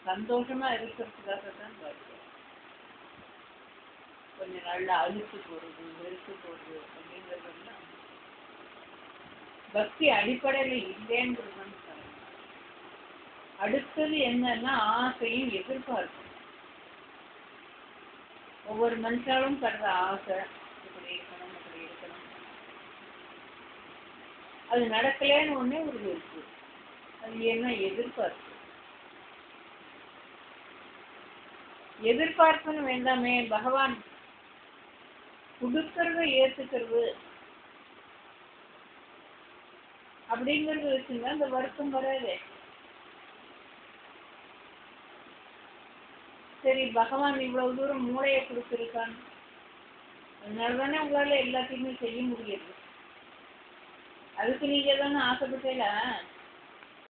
சந்தோஷமா இருக்கிறதுக்காக தான் பக்தி. கொஞ்ச நாள்ல அழுத்து போறது, வெறுத்து போறது அப்படிங்கிறதெல்லாம் பக்தி அடிப்படையில இல்லைன்றது. அடுத்தது என்னன்னா ஆசையும் எதிர்பார்க்கும். ஒவ்வொரு மனுஷாலும் படுற ஆசை, இப்படி இருக்கணும் இப்படி இருக்கணும், அது நடக்கலன்னு ஒண்ணே ஒரு இருக்கு. அது என்ன எதிர்பார்ப்பு. எதிர்பார்ப்புன்னு வேண்டாமே, பகவான் கொடுக்கறத ஏத்துக்கிறது அப்படிங்கறது வச்சுங்க அந்த வருத்தம் வராது. சரி, பகவான் இவ்வளவு தூரம் மூளையை கொடுத்துருக்கான், அதனாலதானே உங்களால எல்லாத்தையுமே செய்ய முடியாது. அதுக்கு நீங்க தானே ஆசைப்பட்டீங்களா?